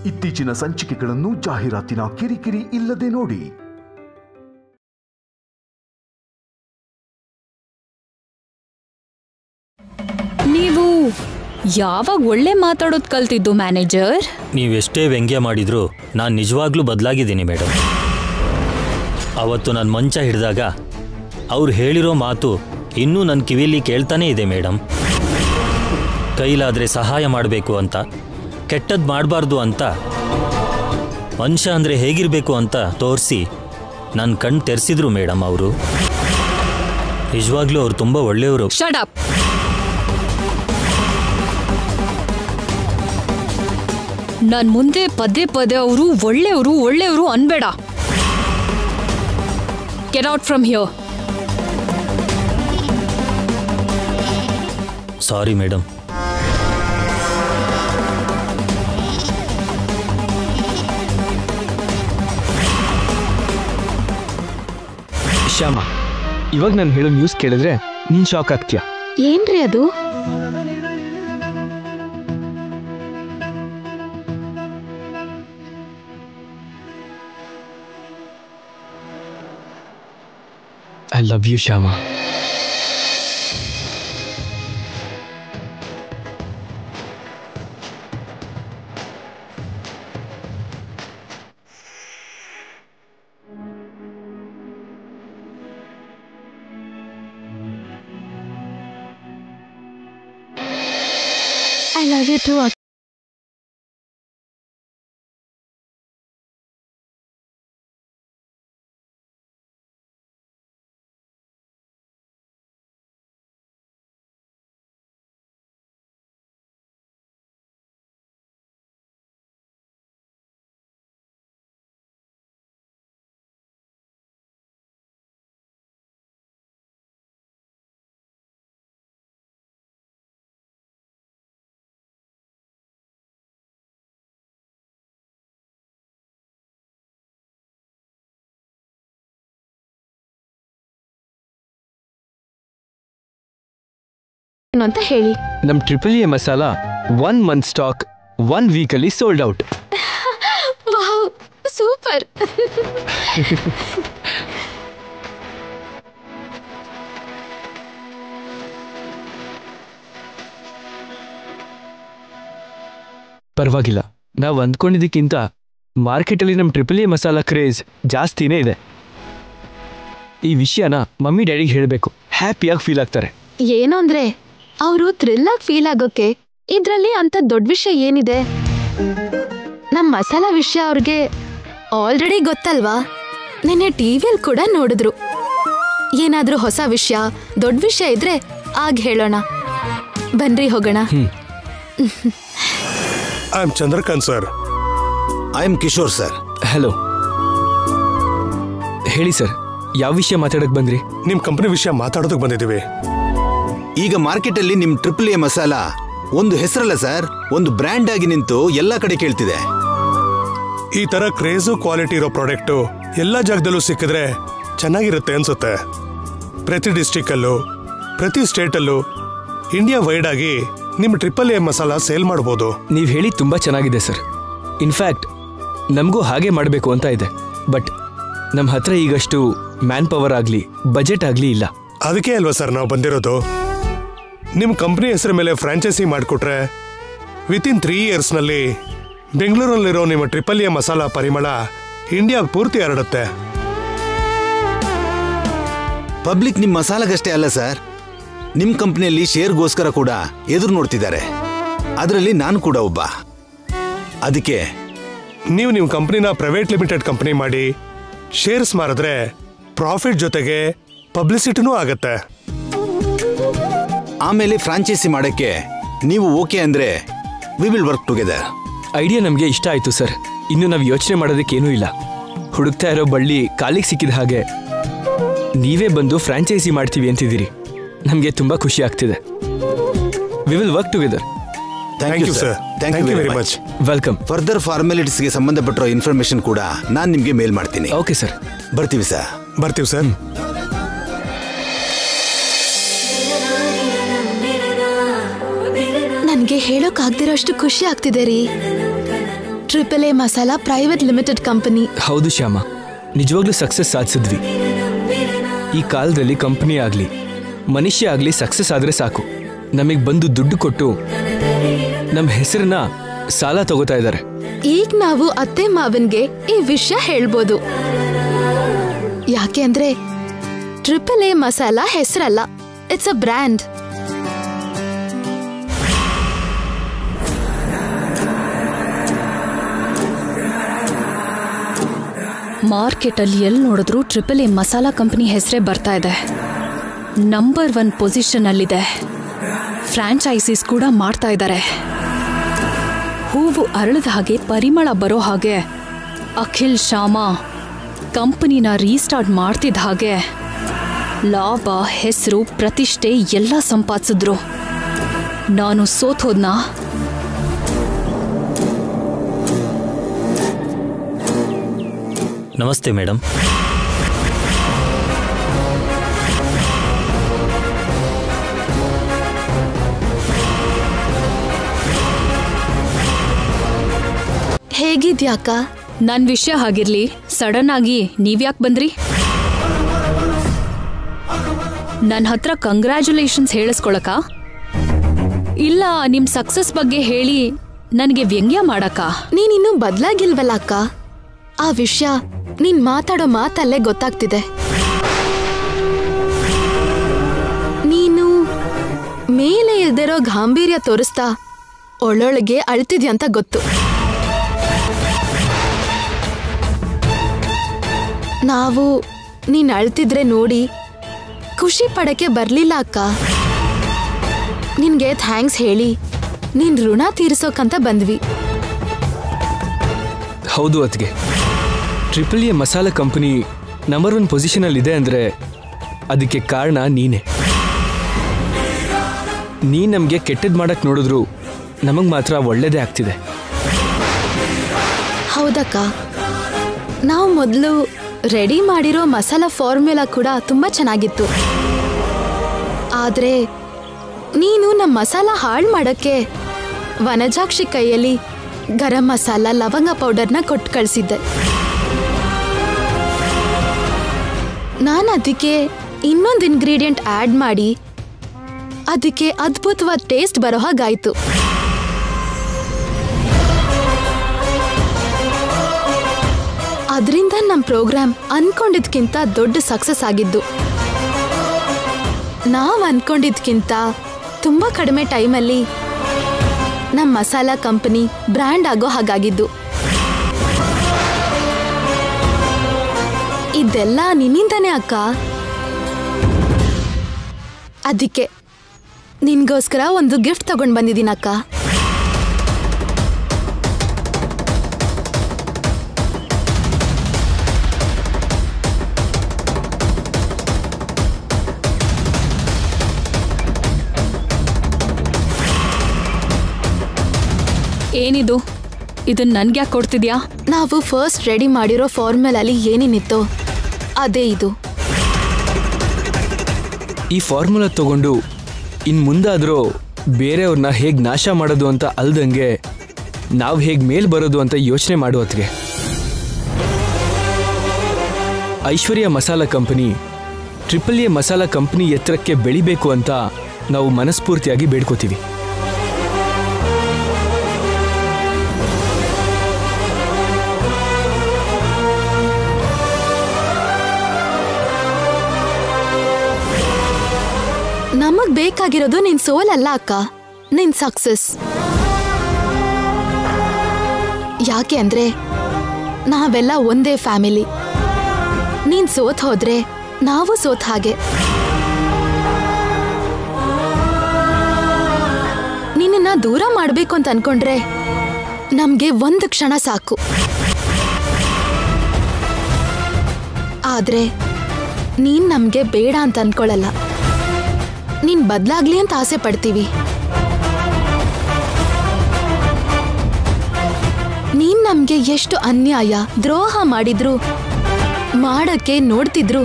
ಇತ್ತೀಚಿನ ಸಂಚಿಕೆಗಳನ್ನು ಜಾಹೀರಾತಿನ ಕಿರಿಕಿರಿ ಇಲ್ಲದೆ ನೋಡಿ. ನೀವು ಯಾವಾಗ ಒಳ್ಳೆ ಮಾತಾಡೋದು ಕಲ್ತಿದ್ದು ಮ್ಯಾನೇಜರ್? ನೀವೆಷ್ಟೇ ವ್ಯಂಗ್ಯ ಮಾಡಿದ್ರು ನಾನು ನಿಜವಾಗ್ಲೂ ಬದಲಾಗಿದ್ದೀನಿ ಮೇಡಮ್. ಅವತ್ತು ನಾನು ಮಂಚ ಹಿಡಿದಾಗ ಅವ್ರು ಹೇಳಿರೋ ಮಾತು ಇನ್ನೂ ನನ್ನ ಕಿವಿಯಲ್ಲಿ ಕೇಳ್ತಾನೇ ಇದೆ ಮೇಡಮ್. ಕೈಲಾದರೆ ಸಹಾಯ ಮಾಡಬೇಕು ಅಂತ, ಕೆಟ್ಟದ್ದು ಮಾಡಬಾರ್ದು ಅಂತ, ಮನುಷ್ಯ ಅಂದರೆ ಹೇಗಿರಬೇಕು ಅಂತ ತೋರಿಸಿ ನನ್ನ ಕಣ್ಣು ತೆರೆಸಿದ್ರು ಮೇಡಮ್ ಅವರು. ನಿಜವಾಗ್ಲೂ ಅವ್ರು ತುಂಬ ಒಳ್ಳೆಯವರು. Shut up. ನನ್ ಮುಂದೆ ಪದೇ ಪದೇ ಅವರು ಒಳ್ಳೆಯವರು ಅನ್ಬೇಡ. Get out from here. Sorry madam. Shyama, ಇವಾಗ ನಾನು ಹೇಳೋ ನ್ಯೂಸ್ ಕೇಳಿದ್ರೆ ನೀನ್ ಶಾಕ್ ಆಗ್ತೀಯ. ಏನ್ರಿ ಅದು? I love you, Shama. I love you too. ಅಂತ ಹೇಳಿ. ನಮ್ triple A masala 1 month stock 1 week ಅಲ್ಲಿ ಸೋಲ್ಡ್ ಔಟ್. Wow, super. ಪರವಾಗಿಲ್ಲ, ನಾವು ಅಂದ್ಕೊಂಡಿದ್ದಕ್ಕಿಂತ ಮಾರ್ಕೆಟಲ್ಲಿ ನಮ್ಮ ಟ್ರಿಪಲ್ ಎ ಮಸಾಲ ಕ್ರೇಜ್ ಜಾಸ್ತಿನೇ ಇದೆ. ಈ ವಿಷಯನ ಮಮ್ಮಿ ಡ್ಯಾಡಿಗೆ ಹೇಳಬೇಕು, ಹ್ಯಾಪಿಯಾಗಿ ಫೀಲ್ ಆಗ್ತಾರೆ. ಏನು ಅಂದ್ರೆ ಅವರು ಥ್ರಿಲ್ ಆಗಿ ಫೀಲ್ ಆಗೋಕೆ ಇದ್ರಲ್ಲಿ ಅಂತ ದೊಡ್ಡ ವಿಷಯ ಏನಿದೆ? ನಮ್ ಮಸಾಲ ವಿಷಯ ಅವ್ರಿಗೆ ಆಲ್ರೆಡಿ ಗೊತ್ತಲ್ವಾ? ನಿನ್ನೆ ಟಿವಿಯಲ್ಲಿ ಕೂಡ ನೋಡಿದ್ರು. ಏನಾದ್ರೂ ಹೊಸ ವಿಷಯ, ದೊಡ್ಡ ವಿಷಯ ಇದ್ರೆ ಆಗ ಹೇಳೋಣ. ಬನ್ರಿ ಹೋಗೋಣ. I am Chandrakant sir. I am Kishore sir. Hello. ಹೇಳಿ ಸರ್, ಯಾವ ವಿಷಯ ಮಾತಾಡಕ್ ಬಂದ್ರಿ? ನಿಮ್ ಕಂಪನಿ ವಿಷಯ ಮಾತಾಡೋದಕ್ಕೆ ಬಂದಿದ್ದೀವಿ. ಈಗ ಮಾರ್ಕೆಟಲ್ಲಿ ನಿಮ್ ಟ್ರಿಪಲ್ ಎ ಮಸಾಲ ಒಂದು ಹೆಸರಲ್ಲ ಸರ್, ಒಂದು ಬ್ರ್ಯಾಂಡ್ ಆಗಿ ನಿಂತು ಎಲ್ಲಾ ಕಡೆ ಕೇಳ್ತಿದೆ. ಈ ತರ ಕ್ರೇಜು ಕ್ವಾಲಿಟಿ ಇರೋ ಪ್ರಾಡಕ್ಟು ಎಲ್ಲಾ ಜಾಗದಲ್ಲೂ ಸಿಕ್ಕಿದ್ರೆ ಚೆನ್ನಾಗಿರುತ್ತೆ ಅನ್ಸುತ್ತೆ. ಪ್ರತಿ ಡಿಸ್ಟ್ರಿಕ್ಟ್ ಅಲ್ಲೂ, ಪ್ರತಿ ಸ್ಟೇಟ್ ಅಲ್ಲೂ, ಇಂಡಿಯಾ ವೈಡ್ ಆಗಿ ನಿಮ್ ಟ್ರಿಪಲ್ ಎ ಮಸಾಲ ಸೇಲ್ ಮಾಡಬಹುದು. ನೀವ್ ಹೇಳಿ ತುಂಬಾ ಚೆನ್ನಾಗಿದೆ ಸರ್. ಇನ್ಫ್ಯಾಕ್ಟ್ ನಮಗೂ ಹಾಗೆ ಮಾಡಬೇಕು ಅಂತ ಇದೆ. ಬಟ್ ನಮ್ಮ ಹತ್ರ ಈಗಷ್ಟು ಮ್ಯಾನ್ ಪವರ್ ಆಗ್ಲಿ, ಬಜೆಟ್ ಆಗ್ಲಿ ಇಲ್ಲ. ಅದಕ್ಕೆ ಅಲ್ವಾ ಸರ್ ನಾವು ಬಂದಿರೋದು. ನಿಮ್ಮ ಕಂಪ್ನಿ ಹೆಸರ ಮೇಲೆ ಫ್ರಾಂಚೈಸಿ ಮಾಡಿಕೊಟ್ರೆ ವಿತಿನ್ 3 yearsನಲ್ಲಿ ಬೆಂಗಳೂರಲ್ಲಿರೋ ನಿಮ್ಮ ಟ್ರಿಪಲ್ ಎ ಮಸಾಲ ಪರಿಮಳ ಇಂಡಿಯಾ ಪೂರ್ತಿ ಹರಡುತ್ತೆ. ಪಬ್ಲಿಕ್ ನಿಮ್ಮ ಮಸಾಲಾಗಷ್ಟೇ ಅಲ್ಲ ಸರ್, ನಿಮ್ಮ ಕಂಪ್ನಿಯಲ್ಲಿ ಶೇರ್ಗೋಸ್ಕರ ಕೂಡ ಎದುರು ನೋಡ್ತಿದ್ದಾರೆ. ಅದರಲ್ಲಿ ನಾನು ಕೂಡ ಒಬ್ಬ. ಅದಕ್ಕೆ ನೀವು ನಿಮ್ಮ ಕಂಪ್ನಿನ ಪ್ರೈವೇಟ್ ಲಿಮಿಟೆಡ್ ಕಂಪ್ನಿ ಮಾಡಿ ಶೇರ್ಸ್ ಮಾರಿದ್ರೆ ಪ್ರಾಫಿಟ್ ಜೊತೆಗೆ ಪಬ್ಲಿಸಿಟಿನೂ ಆಗತ್ತೆ. ಆಮೇಲೆ ಫ್ರಾಂಚೈಸಿ ಮಾಡಕ್ಕೆ ನೀವು ಓಕೆ ಅಂದ್ರೆ V will work together. Idea ನಮಗೆ ಇಷ್ಟ ಆಯ್ತು ಸರ್. ಇನ್ನು ನಾವು ಯೋಚನೆ ಮಾಡೋದಕ್ಕೇನೂ ಇಲ್ಲ. ಹುಡುಕ್ತಾ ಇರೋ ಬಳ್ಳಿ ಕಾಲಿಗೆ ಸಿಕ್ಕಿದ ಹಾಗೆ ನೀವೇ ಬಂದು ಫ್ರಾಂಚೈಸಿ ಮಾಡ್ತೀವಿ ಅಂತಿದ್ದೀರಿ. ನಮಗೆ ತುಂಬಾ ಖುಷಿ ಆಗ್ತಿದೆ. We will work together. Thank you sir. Thank you very much. Welcome. Further ಫಾರ್ಮಾಲಿಟೀಸ್ಗೆ ಸಂಬಂಧಪಟ್ಟಿರೋ ಇನ್ಫಾರ್ಮೇಶನ್ ಕೂಡ ನಾನು ನಿಮಗೆ ಮೇಲ್ ಮಾಡ್ತೀನಿ. Okay sir. ಬರ್ತೀವಿ ಸರ್. ಬರ್ತೀವಿ ಸರ್. ನನ್ಗೆ ಹೇಳೋಕ್ ಆಗ್ದಿರೋಷ್ಟು ಖುಷಿ ಆಗ್ತಿದೆ ರೀ. Triple A Masala private limited company. ಹೌದು ಶ್ಯಾಮ, ನಿಜವಾಗ್ಲೂ ಸಕ್ಸಸ್ ಸಾಧಿಸಿದ್ವಿ. ಈ ಕಾಲದಲ್ಲಿ ಕಂಪನಿ ಆಗಲಿ ಮನುಷ್ಯ ಆಗಲಿ ಸಕ್ಸಸ್ ಆದರೆ ಸಾಕು, ನಮಗೆ ಬಂದು ದುಡ್ಡು ಕೊಟ್ಟು ನಮ್ಮ ಹೆಸರನ್ನ ಸಾಲ ತಗೋತಾ ಇದ್ದಾರೆ. ಈಗ ನಾವು ಅತ್ತೆ ಮಾವನ್ಗೆ ಈ ವಿಷಯ ಹೇಳ್ಬೋದು. ಯಾಕೆ ಅಂದ್ರೆ ಟ್ರಿಪಲ್ ಎ ಮಸಾಲಾ ಹೆಸರಲ್ಲ, ಇಟ್ಸ್ ಅ ಬ್ರ್ಯಾಂಡ್. ಮಾರ್ಕೆಟಲ್ಲಿ ಎಲ್ಲಿ ನೋಡಿದ್ರು ಟ್ರಿಪಲ್ ಎ ಮಸಾಲಾ ಕಂಪನಿ ಹೆಸರೇ ಬರ್ತಾ ಇದೆ. ನಂಬರ್ 1 ಪೊಸಿಷನ್ನಲ್ಲಿದೆ. ಫ್ರಾಂಚೈಸೀಸ್ ಕೂಡ ಮಾಡ್ತಾ ಇದ್ದಾರೆ. ಹೂವು ಅರಳದ ಹಾಗೆ ಪರಿಮಳ ಬರೋ ಹಾಗೆ ಅಖಿಲ್ ಶ್ಯಾಮ ಕಂಪನಿನ ರೀಸ್ಟಾರ್ಟ್ ಮಾಡ್ತಿದ್ದ ಹಾಗೆ ಲಾಭ, ಹೆಸರು, ಪ್ರತಿಷ್ಠೆ ಎಲ್ಲ ಸಂಪಾದಿಸಿದ್ರು. ನಾನು ಸೋತೋದ್ನಾ? ನಮಸ್ತೆ ಮೇಡಮ್. ಹೇಗಿದ್ಯಾಕ? ನನ್ನ ವಿಷಯ ಹಾಗಿರ್ಲಿ, ಸಡನ್ ಆಗಿ ನೀವ್ಯಾಕೆ ಬಂದ್ರಿ? ನನ್ನ ಹತ್ರ ಕಂಗ್ರ್ಯಾಚುಲೇಷನ್ಸ್ ಹೇಳಿಸ್ಕೊಳಕ, ಇಲ್ಲ ನಿಮ್ ಸಕ್ಸಸ್ ಬಗ್ಗೆ ಹೇಳಿ ನನಗೆ ವ್ಯಂಗ್ಯ ಮಾಡಕ? ನೀನಿನ್ನೂ ಬದ್ಲಾಗಿಲ್ವಲ್ಲ ಅಕ್ಕ. ಆ ವಿಷಯ ನೀನ್ ಮಾತಾಡೋ ಮಾತಲ್ಲೇ ಗೊತ್ತಾಗ್ತಿದೆ. ನೀನು ಮೇಲೆ ಇಲ್ದಿರೋ ಗಾಂಭೀರ್ಯ ತೋರಿಸ್ತಾ ಒಳ್ಳೊಳಗೆ ಅಳ್ತಿದ್ಯ ಅಂತ ಗೊತ್ತು. ನಾವು ನೀನ್ ಅಳ್ತಿದ್ರೆ ನೋಡಿ ಖುಷಿ ಪಡಕ್ಕೆ ಬರ್ಲಿಲ್ಲ ಅಕ್ಕ. ನಿನ್ಗೆ ಥ್ಯಾಂಕ್ಸ್ ಹೇಳಿ ನೀನ್ ಋಣ ತೀರಿಸೋಕಂತ ಬಂದ್ವಿ. ಹೌದು ಅತ್ಗೆ, triple A Masala company number 1 ಪೊಸಿಷನಲ್ಲಿದೆ ಅಂದರೆ ಅದಕ್ಕೆ ಕಾರಣ ನೀನೇ. ನೀ ನಮಗೆ ಕೆಟ್ಟದ್ದು ಮಾಡಕ್ಕೆ ನೋಡಿದ್ರು ನಮಗೆ ಮಾತ್ರ ಒಳ್ಳೇದೇ ಆಗ್ತಿದೆ. ಹೌದಕ್ಕ, ನಾವು ಮೊದಲು ರೆಡಿ ಮಾಡಿರೋ ಮಸಾಲಾ ಫಾರ್ಮ್ಯುಲಾ ಕೂಡ ತುಂಬ ಚೆನ್ನಾಗಿತ್ತು. ಆದರೆ ನೀನು ನಮ್ಮ ಮಸಾಲ ಹಾಳು ಮಾಡೋಕ್ಕೆ ವನಜಾಕ್ಷಿ ಕೈಯಲ್ಲಿ ಗರಂ ಮಸಾಲ, ಲವಂಗ ಪೌಡರ್ನ ಕೊಟ್ಟು ಕಳಿಸಿದ್ದೆ. ನಾನು ಅದಕ್ಕೆ ಇನ್ನೊಂದು ಇಂಗ್ರೀಡಿಯೆಂಟ್ ಆ್ಯಡ್ ಮಾಡಿ ಅದಕ್ಕೆ ಅದ್ಭುತವಾದ ಟೇಸ್ಟ್ ಬರೋ ಹಾಗಾಯಿತು. ಅದರಿಂದ ನಮ್ಮ ಪ್ರೋಗ್ರಾಮ್ ಅನ್ಕೊಂಡಿದ್ಕಿಂತ ದೊಡ್ಡ ಸಕ್ಸಸ್ ಆಗಿದ್ದು. ನಾವು ಅನ್ಕೊಂಡಿದ್ಕಿಂತ ತುಂಬ ಕಡಿಮೆ ಟೈಮಲ್ಲಿ ನಮ್ಮ ಮಸಾಲಾ ಕಂಪನಿ ಬ್ರ್ಯಾಂಡ್ ಆಗೋ ಹಾಗಾಗಿದ್ದು. ಇದೆಲ್ಲ ನಿನ್ನಿಂದನೇ ಅಕ್ಕ. ಅದಕ್ಕೆ ನಿನ್ಗೋಸ್ಕರ ಒಂದು ಗಿಫ್ಟ್ ತಗೊಂಡು ಬಂದಿದ್ದೀನಕ್ಕ. ಏನಿದು? ಇದನ್ನ ನನ್ಗ್ಯಾಕೆ ಕೊಡ್ತಿದ್ಯಾ? ನಾವು ಫಸ್ಟ್ ರೆಡಿ ಮಾಡಿರೋ ಫಾರ್ಮುಲಲ್ಲಿ ಏನೇನಿತ್ತೋ ಅದೇ ಇದು. ಈ ಫಾರ್ಮುಲಾ ತಗೊಂಡು ಇನ್ನು ಮುಂದಾದರೂ ಬೇರೆಯವ್ರನ್ನ ಹೇಗೆ ನಾಶ ಮಾಡೋದು ಅಂತ ಅಲ್ದಂಗೆ ನಾವು ಹೇಗೆ ಮೇಲ್ ಬರೋದು ಅಂತ ಯೋಚನೆ ಮಾಡುವತ್ತಿಗೆ Aishwarya Masala company triple A Masala company ಎತ್ತರಕ್ಕೆ ಬೆಳಿಬೇಕು ಅಂತ ನಾವು ಮನಸ್ಫೂರ್ತಿಯಾಗಿ ಬೇಡ್ಕೋತೀವಿ. ನಮಗ್ ಬೇಕಾಗಿರೋದು ನಿನ್ ಸೋಲಲ್ಲ ಅಕ್ಕ, ನಿನ್ ಸಕ್ಸಸ್. ಯಾಕೆ ಅಂದ್ರೆ ನಾವೆಲ್ಲ ಒಂದೇ ಫ್ಯಾಮಿಲಿ. ನೀನ್ ಸೋತ್ ಹೋದ್ರೆ ನಾವು ಸೋತ್ ಹಾಗೆ. ನಿನ್ನ ದೂರ ಮಾಡ್ಬೇಕು ಅಂತ ಅನ್ಕೊಂಡ್ರೆ ನಮ್ಗೆ ಒಂದು ಕ್ಷಣ ಸಾಕು. ಆದ್ರೆ ನೀನ್ ನಮ್ಗೆ ಬೇಡ ಅಂತ ಅನ್ಕೊಳ್ಳಲ್ಲ. ನೀನ್ ಬದ್ಲಾಗ್ಲಿ ಅಂತ ಆಸೆ ಪಡ್ತೀವಿ. ನೀನ್ ನಮ್ಗೆ ಎಷ್ಟು ಅನ್ಯಾಯ, ದ್ರೋಹ ಮಾಡಿದ್ರು, ಮಾಡಕ್ಕೆ ನೋಡ್ತಿದ್ರು,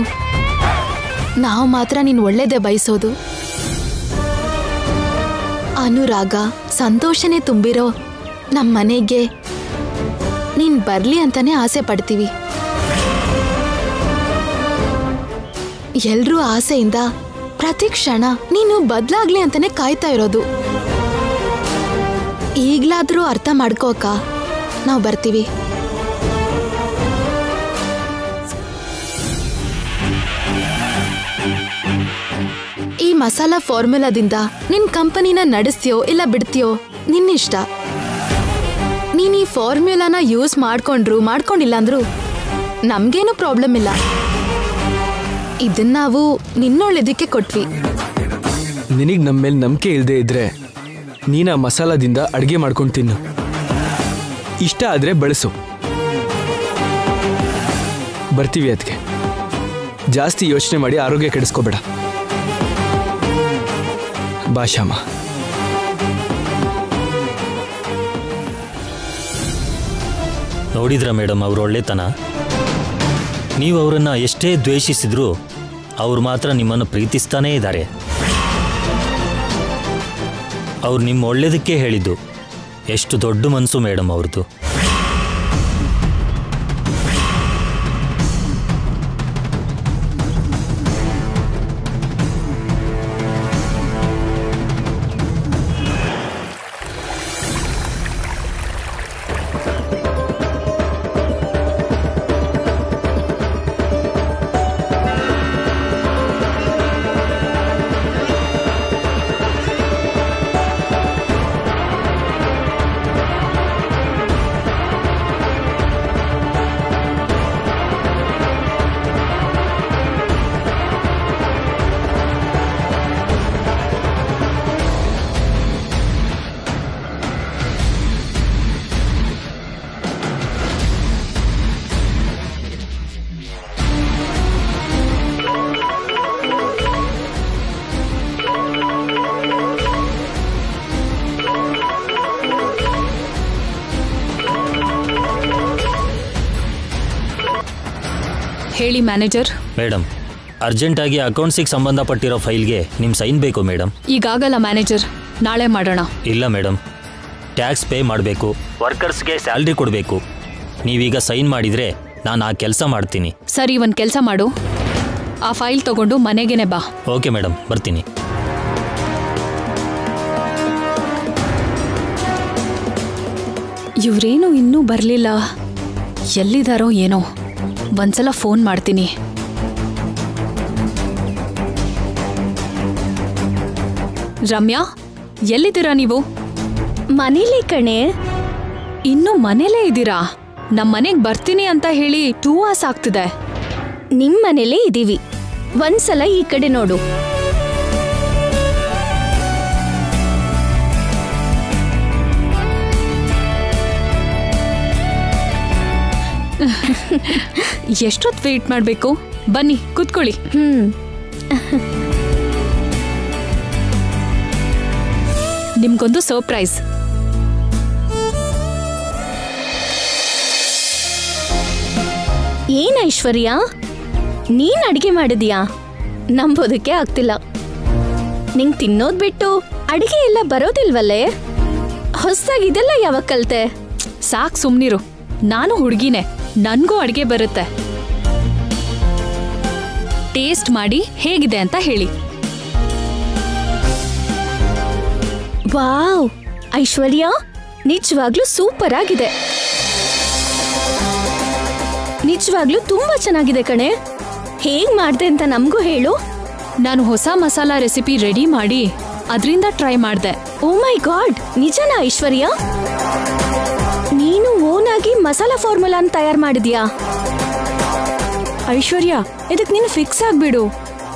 ನಾವು ಮಾತ್ರ ನೀನ್ ಒಳ್ಳೇದೇ ಬಯಸೋದು. ಅನುರಾಗ, ಸಂತೋಷನೇ ತುಂಬಿರೋ ನಮ್ಮನೆಗೆ ನೀನ್ ಬರ್ಲಿ ಅಂತಾನೆ ಆಸೆ ಪಡ್ತೀವಿ. ಎಲ್ರೂ ಆಸೆಯಿಂದ ಪ್ರತಿ ಕ್ಷಣ ನೀನು ಬದ್ಲಾಗ್ಲಿ ಅಂತಾನೆ ಕಾಯ್ತಾ ಇರೋದು. ಈಗ್ಲಾದ್ರೂ ಅರ್ಥ ಮಾಡ್ಕೋಕ ನಾವು ಬರ್ತೀವಿ. ಈ ಮಸಾಲಾ ಫಾರ್ಮುಲಾದಿಂದ ನಿನ್ ಕಂಪನಿನ ನಡೆಸ್ತೀಯೋ ಇಲ್ಲ ಬಿಡ್ತೀಯೋ ನಿನ್ನಿಷ್ಟ. ನೀನ್ ಈ ಫಾರ್ಮುಲಾನ ಯೂಸ್ ಮಾಡ್ಕೊಂಡಿಲ್ಲ ಅಂದ್ರು ನಮ್ಗೇನು ಪ್ರಾಬ್ಲಮ್ ಇಲ್ಲ. ಇದನ್ನ ನಾವು ನಿನ್ನೊಳ್ಳೆದಕ್ಕೆ ಕೊಟ್ವಿ. ನಿನಗೆ ನಮ್ಮ ಮೇಲೆ ನಂಬಿಕೆ ಇಲ್ಲದೆ ಇದ್ರೆ ನೀನು ಆ ಮಸಾಲದಿಂದ ಅಡುಗೆ ಮಾಡ್ಕೊಂಡು ತಿನ್ನು. ಇಷ್ಟ ಆದರೆ ಬಳಸು. ಬರ್ತೀವಿ ಅದಕ್ಕೆ. ಜಾಸ್ತಿ ಯೋಚನೆ ಮಾಡಿ ಆರೋಗ್ಯ ಕೆಡಿಸ್ಕೋಬೇಡ. ಬಾ ಶ್ಯಾಮ. ನೋಡಿದ್ರ ಮೇಡಮ್ ಅವ್ರ ಒಳ್ಳೆತನ. ನೀವು ಅವರನ್ನು ಎಷ್ಟೇ ದ್ವೇಷಿಸಿದ್ರೂ ಅವ್ರು ಮಾತ್ರ ನಿಮ್ಮನ್ನು ಪ್ರೀತಿಸ್ತಾನೇ ಇದ್ದಾರೆ. ಅವ್ರು ನಿಮ್ಮ ಒಳ್ಳೇದಕ್ಕೆ ಹೇಳಿದ್ದು. ಎಷ್ಟು ದೊಡ್ಡ ಮನಸ್ಸು ಮೇಡಮ್ ಅವ್ರದ್ದು. ಹೇಳಿ ಮ್ಯಾನೇಜರ್. ಮೇಡಮ್, ಅರ್ಜೆಂಟಾಗಿ ಅಕೌಂಟ್ಸಿಗೆ ಸಂಬಂಧಪಟ್ಟಿರೋ ಫೈಲ್ಗೆ ನಿಮ್ಮ ಸೈನ್ ಬೇಕು ಮೇಡಮ್. ಈಗಾಗಲ್ಲ ಮ್ಯಾನೇಜರ್, ನಾಳೆ ಮಾಡೋಣ. ಇಲ್ಲ ಮೇಡಮ್, ಟ್ಯಾಕ್ಸ್ ಪೇ ಮಾಡಬೇಕು, ವರ್ಕರ್ಸ್ಗೆ ಸ್ಯಾಲ್ರಿ ಕೊಡಬೇಕು. ನೀವೀಗ ಸೈನ್ ಮಾಡಿದರೆ ನಾನು ಆ ಕೆಲಸ ಮಾಡ್ತೀನಿ. ಸರಿ, ಒಂದು ಕೆಲಸ ಮಾಡು, ಆ ಫೈಲ್ ತಗೊಂಡು ಮನೆಗೇನೆ ಬಾ. ಓಕೆ ಮೇಡಮ್, ಬರ್ತೀನಿ. ಇವರೇನು ಇನ್ನೂ ಬರಲಿಲ್ಲ. ಎಲ್ಲಿದ್ದಾರೋ ಏನೋ. ಒಂದ್ಸಲ ಫೋನ್ ಮಾಡ್ತೀನಿ. ರಮ್ಯಾ, ಎಲ್ಲಿದ್ದೀರಾ ನೀವು? ಮನೇಲಿ ಕಣೆ. ಇನ್ನೂ ಮನೇಲೇ ಇದ್ದೀರಾ? ನಮ್ಮ ಮನೆಗೆ ಬರ್ತೀನಿ ಅಂತ ಹೇಳಿ 2 hours ಆಗ್ತಿದೆ. ನಿಮ್ ಮನೇಲೇ ಇದೀವಿ. ಒಂದ್ಸಲ ಈ ಕಡೆ ನೋಡು. ಎಷ್ಟೊತ್ತು ವೇಟ್ ಮಾಡಬೇಕು? ಬನ್ನಿ ಕೂತ್ಕೊಳ್ಳಿ. ನಿಮ್ಗೊಂದು ಸರ್ಪ್ರೈಸ್. ಏನ್ ಐಶ್ವರ್ಯ, ನೀನ್ ಅಡಿಗೆ ಮಾಡಿದ್ಯಾ? ನಂಬೋದಕ್ಕೆ ಆಗ್ತಿಲ್ಲ. ನಿಂಗ್ ತಿನ್ನೋದ್ ಬಿಟ್ಟು ಅಡಿಗೆ ಎಲ್ಲ ಬರೋದಿಲ್ವಲ್ಲೇ? ಹೊಸದಾಗಿ ಇದೆಲ್ಲ ಯಾವಾಗ ಕಲ್ತೆ? ಸಾಕ್ ಸುಮ್ನಿರು. ನಾನು ಹುಡುಗಿನೇ, ನನ್ಗೂ ಅಡಿಗೆ ಬರುತ್ತೆ. ಟೇಸ್ಟ್ ಮಾಡಿ ಹೇಗಿದೆ ಅಂತ ಹೇಳಿ. ವಾವ್ ಐಶ್ವರ್ಯ, ನಿಜವಾಗ್ಲೂ ಸೂಪರ್ ಆಗಿದೆ. ನಿಜವಾಗ್ಲೂ ತುಂಬಾ ಚೆನ್ನಾಗಿದೆ ಕಣೆ. ಹೇಗ್ ಮಾಡ್ದೆ ಅಂತ ನಮಗೂ ಹೇಳು. ನಾನು ಹೊಸ ಮಸಾಲಾ ರೆಸಿಪಿ ರೆಡಿ ಮಾಡಿ ಅದರಿಂದ ಟ್ರೈ ಮಾಡಿದೆ. ಓ ಮೈ ಗಾಡ್, ನಿಜನಾ ಐಶ್ವರ್ಯ? ನೀನು ಓನಾಗಿ ಮಸಾಲಾ ಫಾರ್ಮುಲಾನ ತಯಾರು ಮಾಡಿದ್ಯಾ? ಐಶ್ವರ್ಯ, ಇದಕ್ಕೆ ನೀನು ಫಿಕ್ಸ್ ಆಗ್ಬಿಡು.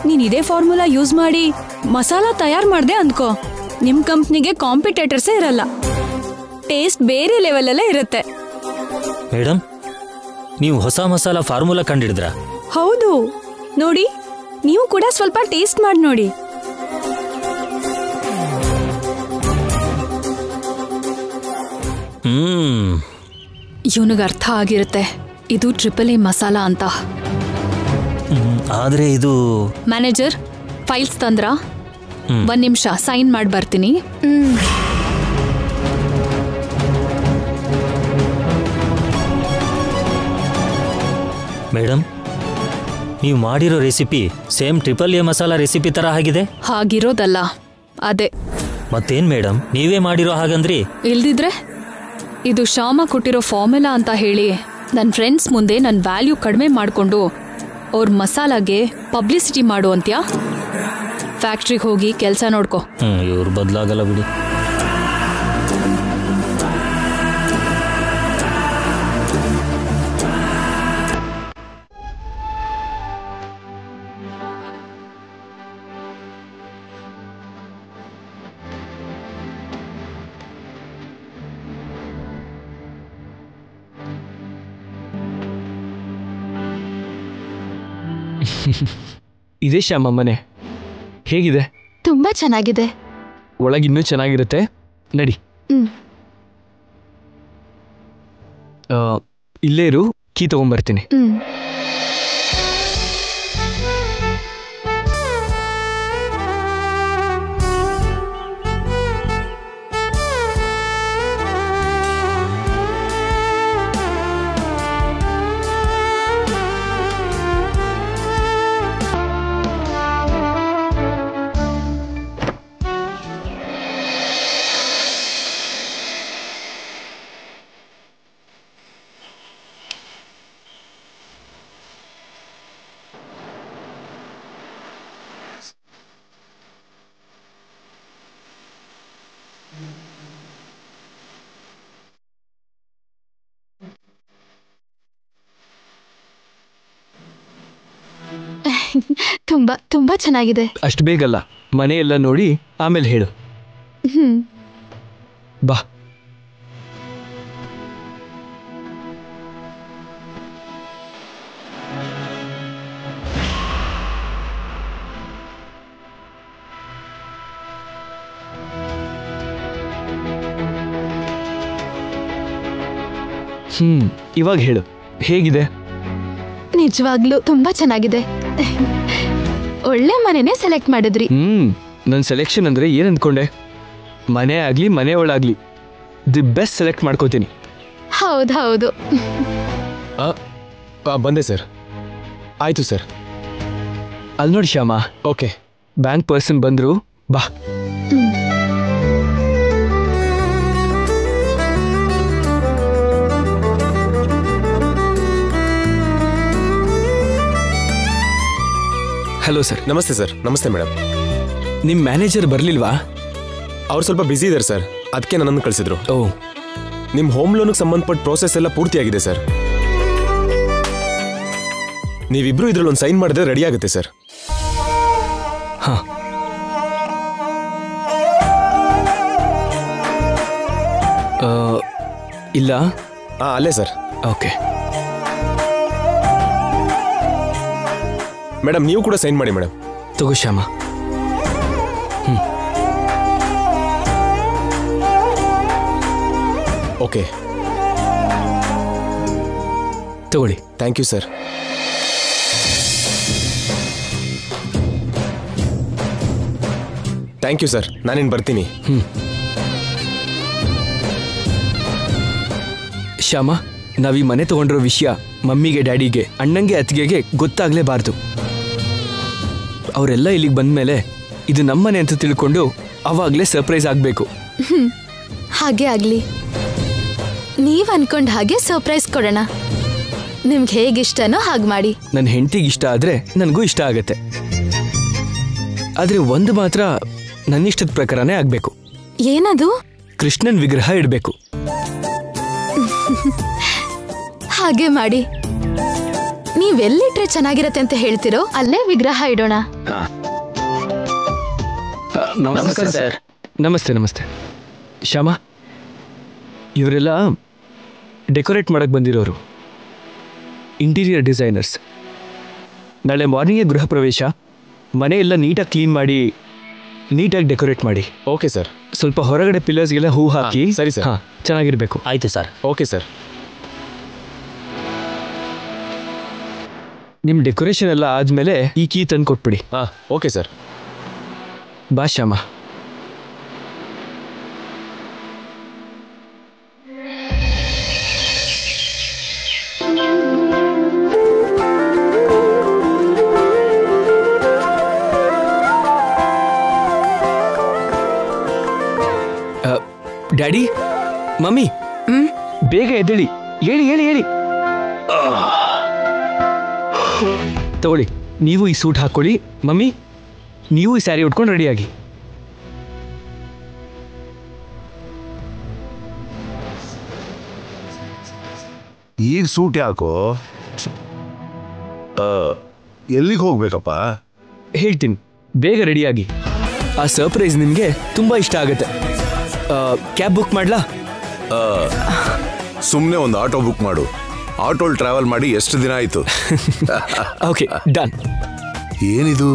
ನೀನ್ ಇದೇ ಫಾರ್ಮುಲಾ ಯೂಸ್ ಮಾಡಿ ಮಸಾಲಾ ತಯಾರು ಮಾಡ್ದೆ ಅಂದ್ಕೋ, ನಿಮ್ ಕಂಪ್ನಿಗೆ ಕಾಂಪಿಟೇಟರ್ಸೇ ಇರಲ್ಲ. ಟೇಸ್ಟ್ ಬೇರೆ ಲೆವೆಲಲ್ಲೇ ಇರುತ್ತೆ. ಮೇಡಮ್, ನೀವು ಹೊಸ ಮಸಾಲಾ ಫಾರ್ಮುಲಾ ಕಂಡಿಡಿದ್ರಾ? ಹೌದು, ನೋಡಿ, ನೀವು ಕೂಡ ಸ್ವಲ್ಪ ಟೇಸ್ಟ್ ಮಾಡಿ ನೋಡಿ. ಇವನಿಗೆ ಅರ್ಥ ಆಗಿರುತ್ತೆ ಇದು AAA ಮಸಾಲಾ ಅಂತ. ಆದ್ರೆ ಇದು ಮ್ಯಾನೇಜರ್, ಫೈಲ್ಸ್ ತಂದ್ರ? 1 ನಿಮಿಷ ಸೈನ್ ಮಾಡಿ ಬರ್ತೀನಿ. ಮೇಡಮ್, ನೀವು ಮಾಡಿರೋ recipe same AAA masala recipe ಥರ ಆಗಿದೆ. ಹಾಗಿರೋದಲ್ಲ, ಅದೇ. ಮತ್ತೇನು ಮೇಡಮ್, ನೀವೇ ಮಾಡಿರೋ ಹಾಗಂದ್ರಿ? ಇಲ್ದಿದ್ರೆ ಇದು ಶ್ಯಾಮ ಕೊಟ್ಟಿರೋ ಫಾರ್ಮುಲಾ ಅಂತ ಹೇಳಿ ನನ್ನ ಫ್ರೆಂಡ್ಸ್ ಮುಂದೆ ನನ್ನ ವ್ಯಾಲ್ಯೂ ಕಡಿಮೆ ಮಾಡಿಕೊಂಡು ಅವ್ರ ಮಸಾಲಾಗೆ ಪಬ್ಲಿಸಿಟಿ ಮಾಡು ಅಂತ್ಯಾ? ಫ್ಯಾಕ್ಟ್ರಿಗೆ ಹೋಗಿ ಕೆಲಸ ನೋಡ್ಕೊ. ಇವ್ರು ಬದಲಾಗಲ್ಲ ಬಿಡಿ. ಇದೇ ಶ್ಯಾಮ ಮನೆ. ಹೇಗಿದೆ? ತುಂಬಾ ಚೆನ್ನಾಗಿದೆ. ಒಳಗಿನ್ನೂ ಚೆನ್ನಾಗಿರುತ್ತೆ. ನಡಿ. ಇಲ್ಲೇ ಇರು, ಕೀ ತಗೊಂಡ್ಬರ್ತೀನಿ. ತುಂಬಾ ತುಂಬಾ ಚೆನ್ನಾಗಿದೆ. ಅಷ್ಟು ಬೇಗಲ್ಲ, ಮನೆಯೆಲ್ಲ ನೋಡಿ ಆಮೇಲೆ ಹೇಳು. ಬಾ. ಇವಾಗ ಹೇಳು, ಹೇಗಿದೆ? ನಿಜವಾಗ್ಲೂ ತುಂಬಾ ಚೆನ್ನಾಗಿದೆ. ಒಳ್ಳೆ ಮನೆನೇ ಸೆಲೆಕ್ಟ್ ಮಾಡಿದ್ರಿ. ನನ್ನ ಸೆಲೆಕ್ಷನ್ ಅಂದ್ರೆ ಏನ್ ಅಂದ್ಕೊಂಡೆ? ಮನೆ ಆಗ್ಲಿ ಮನೆ ಒಳಾಗ್ಲಿ ದಿ ಬೆಸ್ಟ್ ಸೆಲೆಕ್ಟ್ ಮಾಡ್ಕೋತೀನಿ. ಹೌದು. ಬಂದೆ ಸರ್. ಆಯ್ತು ಸರ್. ಅಲ್ಲಿ ನೋಡಿ ಶ್ಯಾಮ. ಓಕೆ, ಬ್ಯಾಂಕ್ ಪರ್ಸನ್ ಬಂದ್ರು. ಬಾ. Hello sir. ನಮಸ್ತೆ ಸರ್. ನಮಸ್ತೆ ಮೇಡಮ್. ನಿಮ್ಮ ಮ್ಯಾನೇಜರ್ ಬರಲಿಲ್ವಾ? ಅವ್ರು ಸ್ವಲ್ಪ ಬ್ಯುಸಿ ಇದ್ದಾರೆ ಸರ್, ಅದಕ್ಕೆ ನನ್ನನ್ನು ಕಳಿಸಿದ್ರು. ಓ, ನಿಮ್ಮ ಹೋಮ್ ಲೋನ್ಗೆ ಸಂಬಂಧಪಟ್ಟ ಪ್ರೋಸೆಸ್ ಎಲ್ಲ ಪೂರ್ತಿಯಾಗಿದೆ ಸರ್. ನೀವಿಬ್ರು ಇದ್ರಲ್ಲಿ ಒಂದು ಸೈನ್ ಮಾಡಿದ್ರೆ ರೆಡಿ ಆಗುತ್ತೆ ಸರ್. ಹಾ. ಇಲ್ಲ. ಅಲ್ಲೇ ಸರ್. ಓಕೆ ಮೇಡಮ್, ನೀವು ಕೂಡ ಸೈನ್ ಮಾಡಿ ಮೇಡಮ್. ತಗೋ ಶ್ಯಾಮ. ಓಕೆ, ತಗೊಳ್ಳಿ. Thank you sir. Thank you sir. ನಾನೇನು ಬರ್ತೀನಿ. ಶ್ಯಾಮ, ನಾವೀ ಮನೆ ತಗೊಂಡಿರೋ ವಿಷಯ ಮಮ್ಮಿಗೆ, ಡ್ಯಾಡಿಗೆ, ಅಣ್ಣಂಗೆ, ಅತ್ತಿಗೆಗೆ ಗೊತ್ತಾಗ್ಲೇಬಾರ್ದು. ಅವರೆಲ್ಲ ಇಲ್ಲಿಗೆ ಬಂದ್ಮೇಲೆ ಇದು ನಮ್ಮನೆ ಅಂತ ತಿಳ್ಕೊಂಡು ಅವಾಗ್ಲೇ ಸರ್ಪ್ರೈಸ್ ಆಗ್ಬೇಕು. ಹಾಗೆ ಆಗ್ಲಿ. ನೀವ್ ಅನ್ಕೊಂಡ್ ಹಾಗೆ ಸರ್ಪ್ರೈಸ್ ಕೊಡೋಣ. ನಿಮ್ಗೆ ಹೇಗಿಷ್ಟನೋ ಹಾಗೆ ಮಾಡಿ. ನನ್ನ ಹೆಂಡತಿಗೆ ಇಷ್ಟ ಆದ್ರೆ ನನಗೂ ಇಷ್ಟ ಆಗತ್ತೆ. ಆದ್ರೆ ಒಂದು ಮಾತ್ರ ನನ್ನಿಷ್ಟದ ಪ್ರಕಾರನೇ ಆಗ್ಬೇಕು. ಏನದು? ಕೃಷ್ಣನ್ ವಿಗ್ರಹ ಇಡಬೇಕು. ಹಾಗೆ ಮಾಡಿ. ನೀವೆಲ್ಲಿಟ್ರೆ ಚೆನ್ನಾಗಿರತ್ತೆ ಅಂತ ಹೇಳ್ತಿರೋ ಅಲ್ಲೇ ವಿಗ್ರಹ ಇಡೋಣ. ನಮಸ್ಕಾರ ಸರ್. ನಮಸ್ತೆ. ನಮಸ್ತೆ ಶ್ಯಾಮ, ಇವರೆಲ್ಲ ಡೆಕೋರೇಟ್ ಮಾಡಕ್ಕೆ ಬಂದಿರೋರು, ಇಂಟೀರಿಯರ್ ಡಿಸೈನರ್ಸ್. ನಾಳೆ ಮಾರ್ನಿಂಗೇ ಗೃಹ ಪ್ರವೇಶ. ಮನೆಯೆಲ್ಲ ನೀಟಾಗಿ ಕ್ಲೀನ್ ಮಾಡಿ ನೀಟಾಗಿ ಡೆಕೋರೇಟ್ ಮಾಡಿ. Okay sir. ಸ್ವಲ್ಪ ಹೊರಗಡೆ ಪಿಲ್ಲರ್ಸ್ಗೆಲ್ಲ ಹೂ ಹಾಕಿ. ಸರಿ ಸರ್. ಚೆನ್ನಾಗಿರ್ಬೇಕು. ಆಯ್ತು ಸರ್. Okay sir. ನಿಮ್ಮ ಡೆಕೋರೇಷನ್ ಎಲ್ಲ ಆದಮೇಲೆ ಈ ಕೀ ತಂದು ಕೊಟ್ಬಿಡಿ. Okay sir. ಬಾ ಶ್ಯಾಮ. ಡ್ಯಾಡಿ ಮಮ್ಮಿ ಬೇಗ ಎದ್ದೇಳಿ, ಹೇಳಿ ಹೇಳಿ ಹೇಳಿ. ತಗೊಳ್ಳಿ, ನೀವು ಈ ಸೂಟ್ ಹಾಕೊಳ್ಳಿ. ಮಮ್ಮಿ, ನೀವು ಈ ಸ್ಯಾರಿ ಉಟ್ಕೊಂಡು ರೆಡಿಯಾಗಿ. ಈಗ ಸೂಟ್ ಯಾಕೋ? ಎಲ್ಲಿಗೆ ಹೋಗ್ಬೇಕಪ್ಪ? ಹೇಳ್ತೀನಿ, ಬೇಗ ರೆಡಿಯಾಗಿ. ಆ ಸರ್ಪ್ರೈಸ್ ನಿಮಗೆ ತುಂಬ ಇಷ್ಟ ಆಗುತ್ತೆ. ಕ್ಯಾಬ್ ಬುಕ್ ಮಾಡ್ಲಾ? ಸುಮ್ಮನೆ ಒಂದು ಆಟೋ ಬುಕ್ ಮಾಡು. ಆಟೋಲ್ ಟ್ರಾವೆಲ್ ಮಾಡಿ ಎಷ್ಟು ದಿನ ಆಯ್ತು? Okay, done. ಏನಿದು?